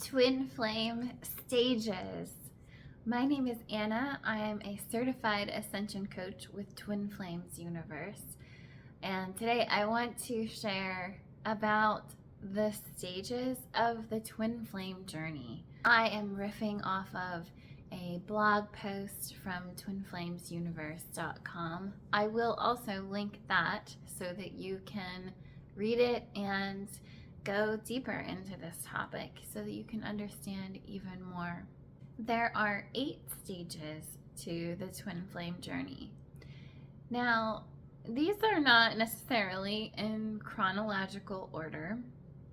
Twin Flame Stages. My name is Anna. I am a certified ascension coach with Twin Flames Universe. And today I want to share about the stages of the twin flame journey. I am riffing off of a blog post from twinflamesuniverse.com. I will also link that so that you can read it and go deeper into this topic so that you can understand even more. There are 8 stages to the twin flame journey. Now, these are not necessarily in chronological order,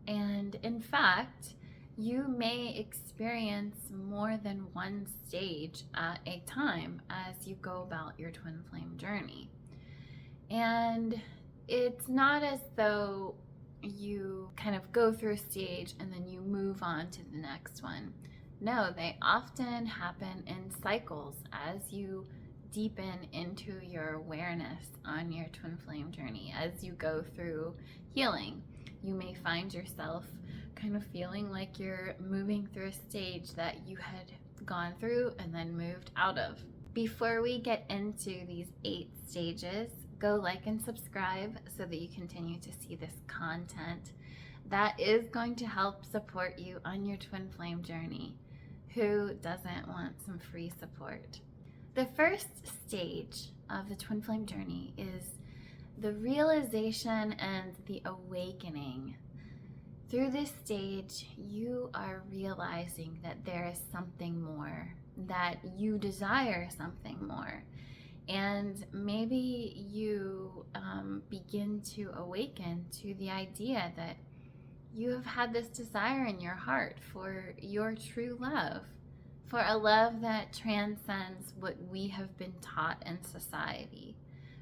and in fact, you may experience more than one stage at a time as you go about your twin flame journey. And it's not as though you kind of go through a stage and then you move on to the next one. No, they often happen in cycles as you deepen into your awareness on your twin flame journey. As you go through healing, you may find yourself kind of feeling like you're moving through a stage that you had gone through and then moved out of. Before we get into these 8 stages, go like and subscribe so that you continue to see this content that is going to help support you on your twin flame journey. Who doesn't want some free support? The first stage of the twin flame journey is the realization and the awakening. Through this stage, you are realizing that there is something more, that you desire something more. And maybe you begin to awaken to the idea that you have had this desire in your heart for your true love, for a love that transcends what we have been taught in society,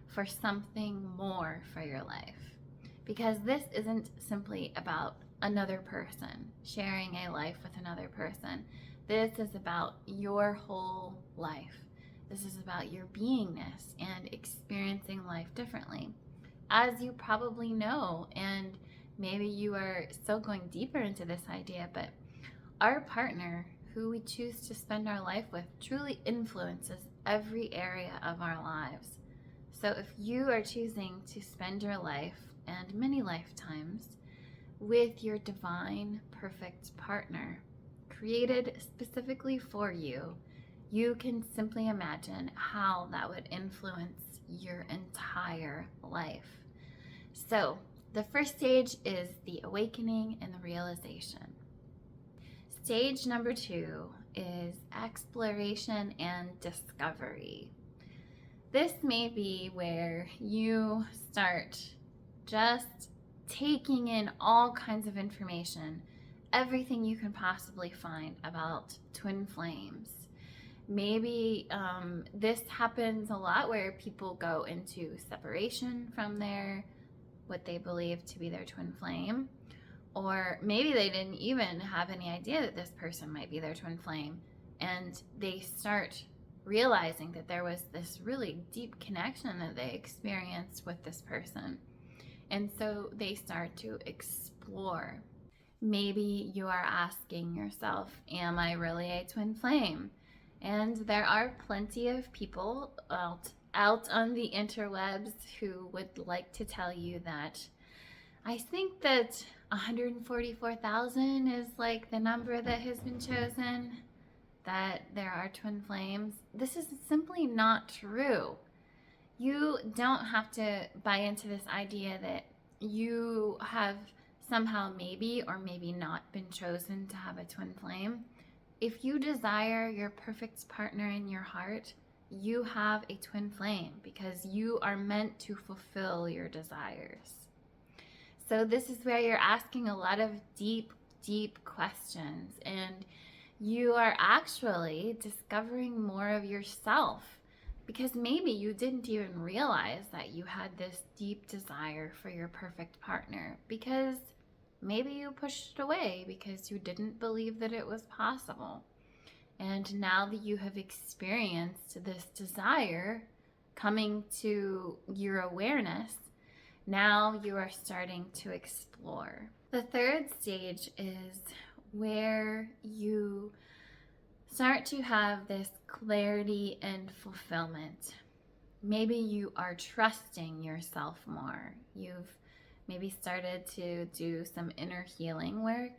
for something more for your life. Because this isn't simply about another person, sharing a life with another person. This is about your whole life. This is about your beingness and experiencing life differently. As you probably know, and maybe you are still going deeper into this idea, but our partner, who we choose to spend our life with, truly influences every area of our lives. So if you are choosing to spend your life and many lifetimes with your divine, perfect partner, created specifically for you, you can simply imagine how that would influence your entire life. So the first stage is the awakening and the realization. Stage number 2 is exploration and discovery. This may be where you start just taking in all kinds of information, everything you can possibly find about twin flames. Maybe this happens a lot where people go into separation from what they believe to be their twin flame, or maybe they didn't even have any idea that this person might be their twin flame, and they start realizing that there was this really deep connection that they experienced with this person, and so they start to explore. Maybe you are asking yourself, am I really a twin flame? And there are plenty of people out on the interwebs who would like to tell you that I think that 144,000 is like the number that has been chosen, that there are twin flames. This is simply not true. You don't have to buy into this idea that you have somehow maybe or maybe not been chosen to have a twin flame. If you desire your perfect partner in your heart, you have a twin flame because you are meant to fulfill your desires. So this is where you're asking a lot of deep, deep questions, and you are actually discovering more of yourself, because maybe you didn't even realize that you had this deep desire for your perfect partner, because maybe you pushed it away because you didn't believe that it was possible. And now that you have experienced this desire coming to your awareness, now you are starting to explore. The third stage is where you start to have this clarity and fulfillment. Maybe you are trusting yourself more. You've maybe started to do some inner healing work,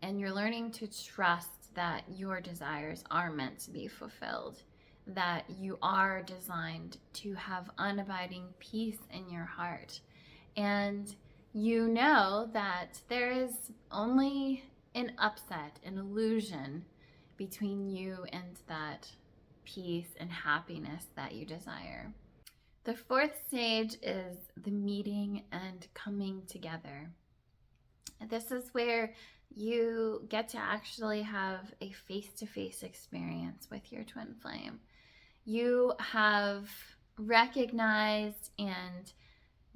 and you're learning to trust that your desires are meant to be fulfilled, that you are designed to have unabiding peace in your heart. And you know that there is only an upset, an illusion between you and that peace and happiness that you desire. The fourth stage is the meeting and coming together. This is where you get to actually have a face-to-face experience with your twin flame. You have recognized and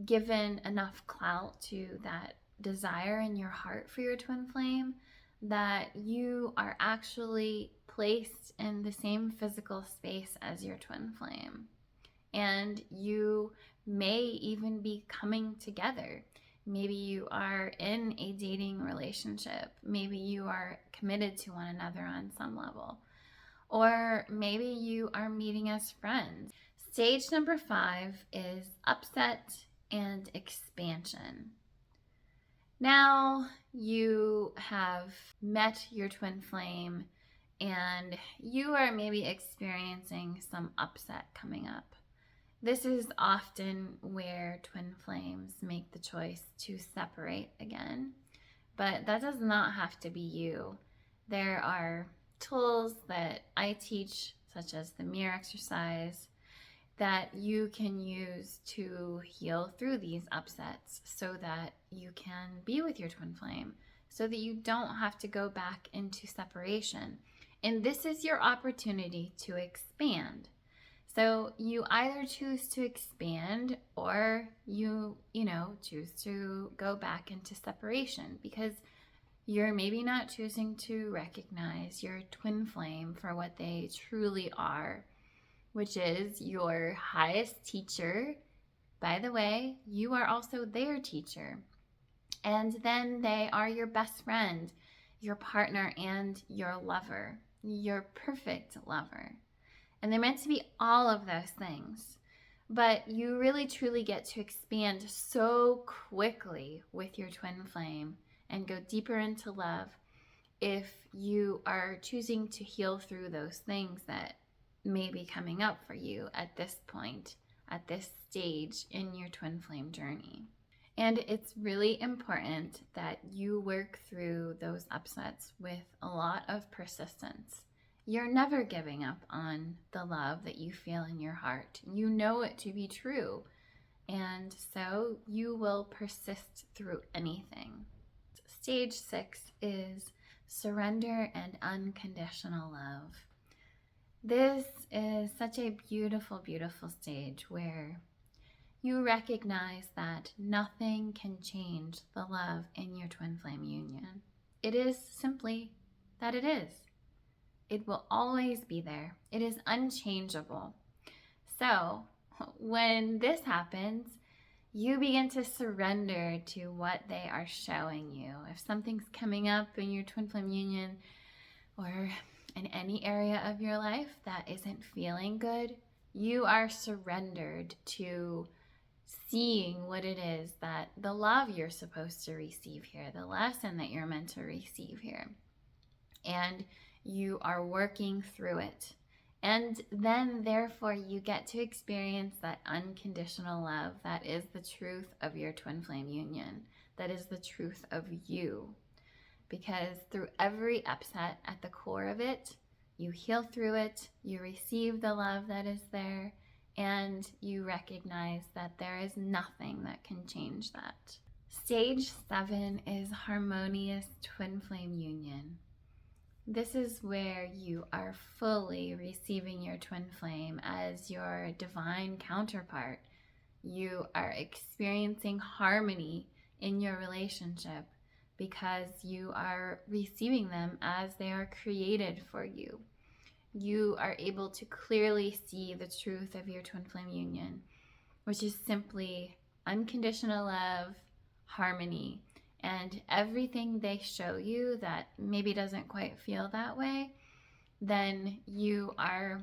given enough clout to that desire in your heart for your twin flame that you are actually placed in the same physical space as your twin flame. And you may even be coming together. Maybe you are in a dating relationship. Maybe you are committed to one another on some level. Or maybe you are meeting as friends. Stage number 5 is upset and expansion. Now you have met your twin flame and you are maybe experiencing some upset coming up. This is often where twin flames make the choice to separate again, but that does not have to be you. There are tools that I teach, such as the mirror exercise, that you can use to heal through these upsets so that you can be with your twin flame, so that you don't have to go back into separation. And this is your opportunity to expand. So you either choose to expand or you choose to go back into separation, because you're maybe not choosing to recognize your twin flame for what they truly are, which is your highest teacher. By the way, you are also their teacher. And then they are your best friend, your partner, and your lover, your perfect lover. And they're meant to be all of those things. But you really truly get to expand so quickly with your twin flame and go deeper into love if you are choosing to heal through those things that may be coming up for you at this point, at this stage in your twin flame journey. And it's really important that you work through those upsets with a lot of persistence. You're never giving up on the love that you feel in your heart. You know it to be true. And so you will persist through anything. Stage 6 is surrender and unconditional love. This is such a beautiful, beautiful stage where you recognize that nothing can change the love in your twin flame union. It is simply that it is. It will always be there. It is unchangeable. So when this happens, you begin to surrender to what they are showing you. If something's coming up in your twin flame union or in any area of your life that isn't feeling good, you are surrendered to seeing what it is that the love you're supposed to receive here, the lesson that you're meant to receive here. And you are working through it. And then, therefore, you get to experience that unconditional love that is the truth of your twin flame union, that is the truth of you. Because through every upset, at the core of it, you heal through it, you receive the love that is there, and you recognize that there is nothing that can change that. Stage 7 is harmonious twin flame union. This is where you are fully receiving your twin flame as your divine counterpart. You are experiencing harmony in your relationship because you are receiving them as they are created for you. You are able to clearly see the truth of your twin flame union, which is simply unconditional love, harmony, and everything they show you that maybe doesn't quite feel that way, then you are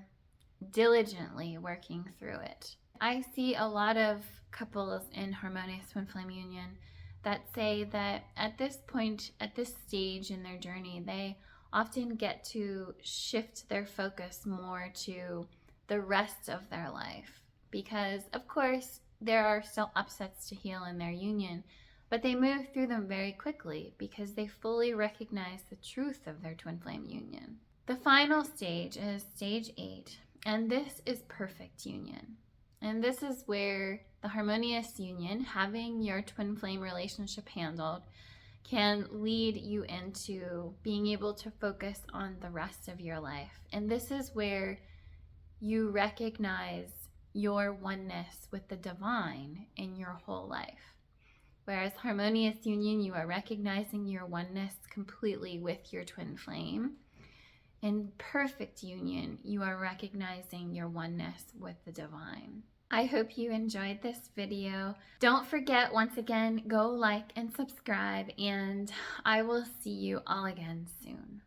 diligently working through it. I see a lot of couples in harmonious twin flame union that say that at this point, at this stage in their journey, they often get to shift their focus more to the rest of their life, because of course there are still upsets to heal in their union, but they move through them very quickly because they fully recognize the truth of their twin flame union. The final stage is stage 8, and this is perfect union. And this is where the harmonious union, having your twin flame relationship handled, can lead you into being able to focus on the rest of your life. And this is where you recognize your oneness with the divine in your whole life. Whereas harmonious union, you are recognizing your oneness completely with your twin flame. In perfect union, you are recognizing your oneness with the divine. I hope you enjoyed this video. Don't forget, once again, go like and subscribe, and I will see you all again soon.